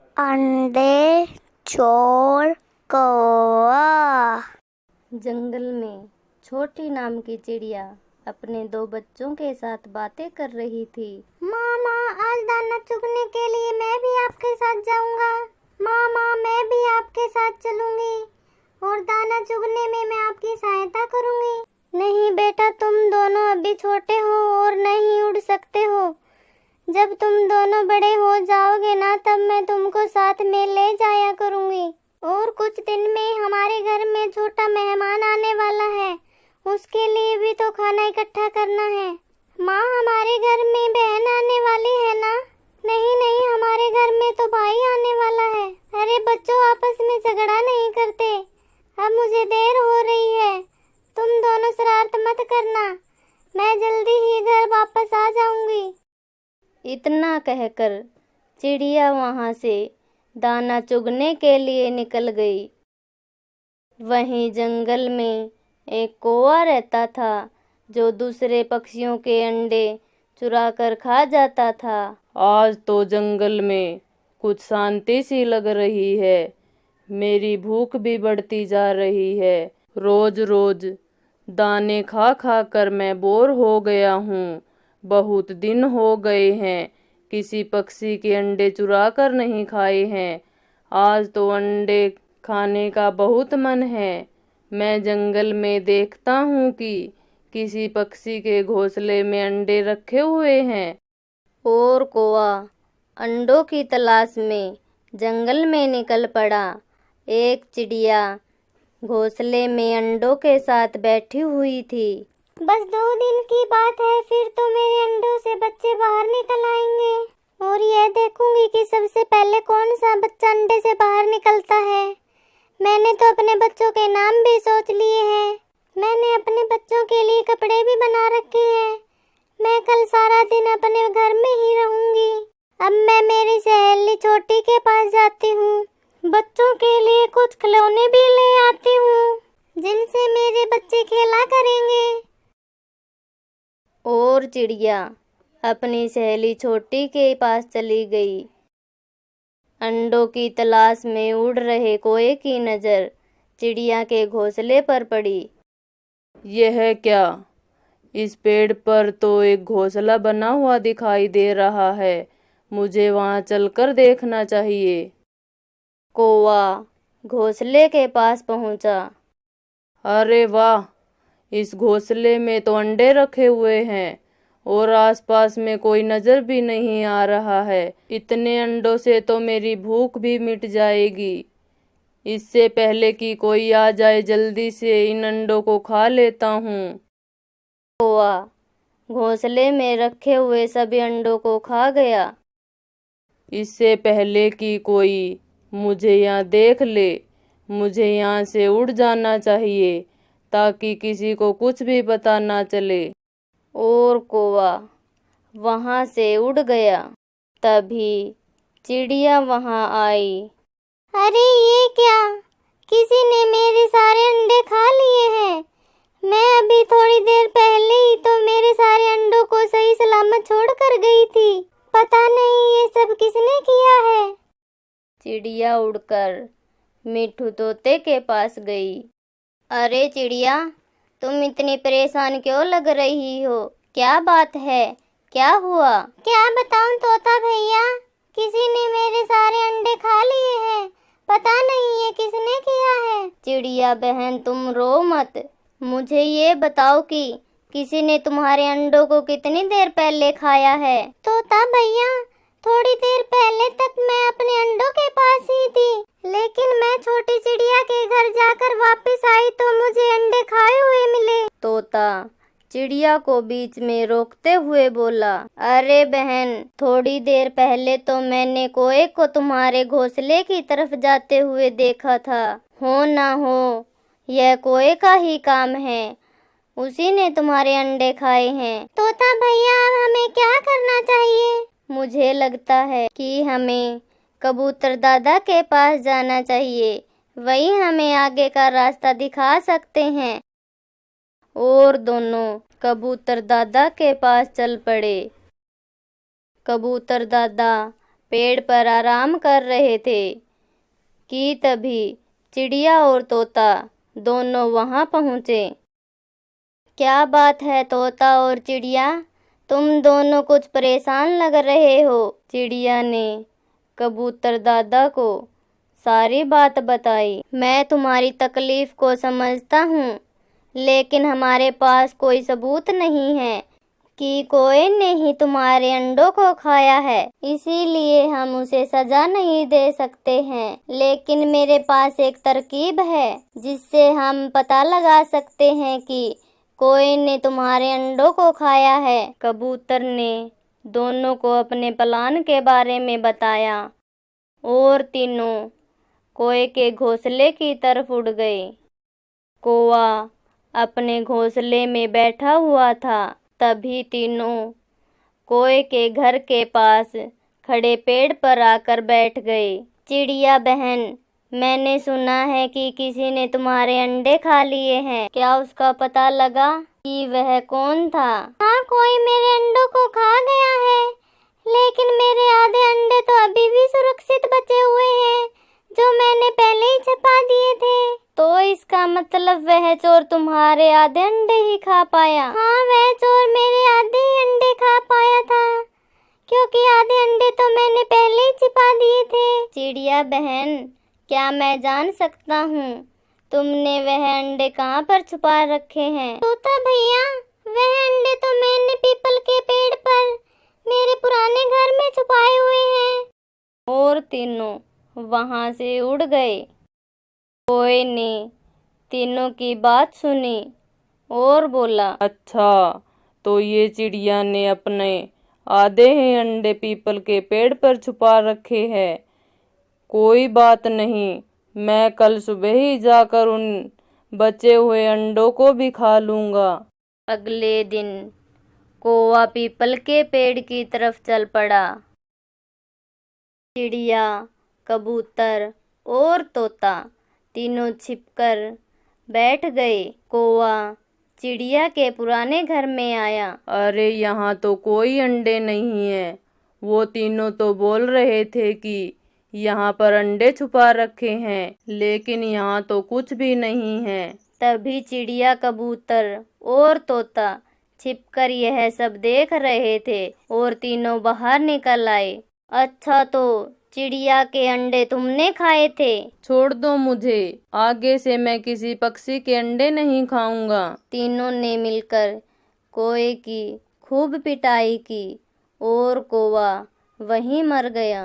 अंडे चोर कौवा। जंगल में छोटी नाम की चिड़िया अपने दो बच्चों के साथ बातें कर रही थी। मामा, आज दाना चुगने के लिए मैं भी आपके साथ जाऊंगा। मामा, मैं भी आपके साथ चलूंगी और दाना चुगने में मैं आपकी सहायता करूंगी। नहीं बेटा, तुम दोनों अभी छोटे हो और नहीं उड़ सकते हो। जब तुम दोनों बड़े हो जाओगे ना, तब मैं तुमको साथ में ले जाया करूंगी। और कुछ दिन में हमारे घर में छोटा मेहमान आने वाला है, उसके लिए भी तो खाना इकट्ठा करना है। माँ, हमारे घर में बहन आने वाली है ना? नहीं नहीं, हमारे घर में तो भाई आने वाला है। अरे बच्चों, आपस में झगड़ा नहीं करते। अब मुझे देर हो रही है, तुम दोनों शरारत मत करना। मैं जल्दी ही घर वापस आ जाऊंगी। इतना कहकर चिड़िया वहां से दाना चुगने के लिए निकल गई। वहीं जंगल में एक कौवा रहता था जो दूसरे पक्षियों के अंडे चुरा कर खा जाता था। आज तो जंगल में कुछ शांति सी लग रही है। मेरी भूख भी बढ़ती जा रही है। रोज रोज दाने खा खा कर मैं बोर हो गया हूँ। बहुत दिन हो गए हैं, किसी पक्षी के अंडे चुरा कर नहीं खाए हैं। आज तो अंडे खाने का बहुत मन है। मैं जंगल में देखता हूँ कि किसी पक्षी के घोंसले में अंडे रखे हुए हैं। और कौवा अंडों की तलाश में जंगल में निकल पड़ा। एक चिड़िया घोंसले में अंडों के साथ बैठी हुई थी। बस 2 दिन की बात है, फिर तो मेरे अंडों से बच्चे बाहर निकल आएंगे और यह देखूंगी कि सबसे पहले कौन सा बच्चा अंडे से बाहर निकलता है। मैंने तो अपने बच्चों के नाम भी सोच लिए हैं। मैंने अपने बच्चों के लिए कपड़े भी बना रखे हैं। मैं कल सारा दिन अपने घर में ही रहूंगी। अब मैं मेरी सहेली छोटी के पास जाती हूँ। बच्चों के लिए कुछ खिलौने भी ले आती हूँ, जिनसे मेरे बच्चे खेला करेंगे। और चिड़िया अपनी सहेली छोटी के पास चली गई। अंडों की तलाश में उड़ रहे कौवे की नजर चिड़िया के घोंसले पर पड़ी। यह क्या? इस पेड़ पर तो एक घोंसला बना हुआ दिखाई दे रहा है। मुझे वहां चलकर देखना चाहिए। कौवा घोंसले के पास पहुंचा। अरे वाह, इस घोंसले में तो अंडे रखे हुए हैं और आसपास में कोई नजर भी नहीं आ रहा है। इतने अंडों से तो मेरी भूख भी मिट जाएगी। इससे पहले कि कोई आ जाए, जल्दी से इन अंडों को खा लेता हूँ। कौवा घोंसले में रखे हुए सभी अंडों को खा गया। इससे पहले कि कोई मुझे यहाँ देख ले, मुझे यहाँ से उड़ जाना चाहिए ताकि किसी को कुछ भी पता ना चले। और कौवा वहां से उड़ गया। तभी चिड़िया वहां आई। अरे ये क्या? किसी ने मेरे सारे अंडे खा लिए हैं। मैं अभी थोड़ी देर पहले ही तो मेरे सारे अंडों को सही सलामत छोड़ कर गई थी। पता नहीं ये सब किसने किया है। चिड़िया उड़कर मिट्ठू तोते के पास गई। अरे चिड़िया, तुम इतनी परेशान क्यों लग रही हो? क्या बात है? क्या हुआ? क्या बताऊं तोता भैया, किसी ने मेरे सारे अंडे खा लिए हैं। पता नहीं ये किसने किया है। चिड़िया बहन, तुम रो मत। मुझे ये बताओ कि किसी ने तुम्हारे अंडों को कितनी देर पहले खाया है? तोता भैया, थोड़ी देर पहले तक मैं अपने अंडों के पास ही थी, लेकिन मैं छोटी चिड़िया के घर जाकर वापस आई तो मुझे अंडे खाए हुए मिले। तोता चिड़िया को बीच में रोकते हुए बोला, अरे बहन, थोड़ी देर पहले तो मैंने कौवे को तुम्हारे घोंसले की तरफ जाते हुए देखा था। हो ना हो यह कौवे का ही काम है, उसी ने तुम्हारे अंडे खाए हैं। तोता भैया, अब हमें क्या करना चाहिए? मुझे लगता है कि हमें कबूतर दादा के पास जाना चाहिए। वही हमें आगे का रास्ता दिखा सकते हैं। और दोनों कबूतर दादा के पास चल पड़े। कबूतर दादा पेड़ पर आराम कर रहे थे कि तभी चिड़िया और तोता दोनों वहां पहुँचे। क्या बात है तोता और चिड़िया, तुम दोनों कुछ परेशान लग रहे हो। चिड़िया ने कबूतर दादा को सारी बात बताई। मैं तुम्हारी तकलीफ को समझता हूँ, लेकिन हमारे पास कोई सबूत नहीं है कि कोई ने ही तुम्हारे अंडों को खाया है, इसीलिए हम उसे सजा नहीं दे सकते हैं। लेकिन मेरे पास एक तरकीब है जिससे हम पता लगा सकते हैं कि कोई ने तुम्हारे अंडों को खाया है। कबूतर ने दोनों को अपने प्लान के बारे में बताया और तीनों कोए के घोंसले की तरफ उड़ गए। कौवा अपने घोंसले में बैठा हुआ था। तभी तीनों कोए के घर के पास खड़े पेड़ पर आकर बैठ गए। चिड़िया बहन, मैंने सुना है कि किसी ने तुम्हारे अंडे खा लिए हैं, क्या उसका पता लगा कि वह कौन था? हाँ, कोई मेरे अंडों को खा गया है, लेकिन मेरे आधे अंडे तो अभी भी सुरक्षित बचे हुए हैं, जो मैंने पहले ही छिपा दिए थे। तो इसका मतलब वह चोर तुम्हारे आधे अंडे ही खा पाया? हाँ, वह चोर मेरे आधे ही अंडे खा पाया था, क्योंकि आधे अंडे तो मैंने पहले ही छिपा दिए थे। चिड़िया बहन, क्या मैं जान सकता हूँ तुमने वह अंडे कहाँ पर छुपा रखे हैं? तोता भैया, वह अंडे तो मैंने पीपल के पेड़ पर मेरे पुराने घर में छुपाए हुए हैं। और तीनों वहां से उड़ गए। कोए ने तीनों की बात सुनी और बोला, अच्छा, तो ये चिड़िया ने अपने आधे ही अंडे पीपल के पेड़ पर छुपा रखे हैं। कोई बात नहीं, मैं कल सुबह ही जाकर उन बचे हुए अंडों को भी खा लूंगा। अगले दिन कौवा पीपल के पेड़ की तरफ चल पड़ा। चिड़िया, कबूतर और तोता तीनों छिपकर बैठ गए। कौवा चिड़िया के पुराने घर में आया। अरे, यहाँ तो कोई अंडे नहीं है। वो तीनों तो बोल रहे थे कि यहाँ पर अंडे छुपा रखे हैं, लेकिन यहाँ तो कुछ भी नहीं है। तभी चिड़िया, कबूतर और तोता छिपकर यह सब देख रहे थे और तीनों बाहर निकल आए। अच्छा, तो चिड़िया के अंडे तुमने खाए थे? छोड़ दो मुझे, आगे से मैं किसी पक्षी के अंडे नहीं खाऊंगा। तीनों ने मिलकर कोए की खूब पिटाई की और कौवा वहीं मर गया।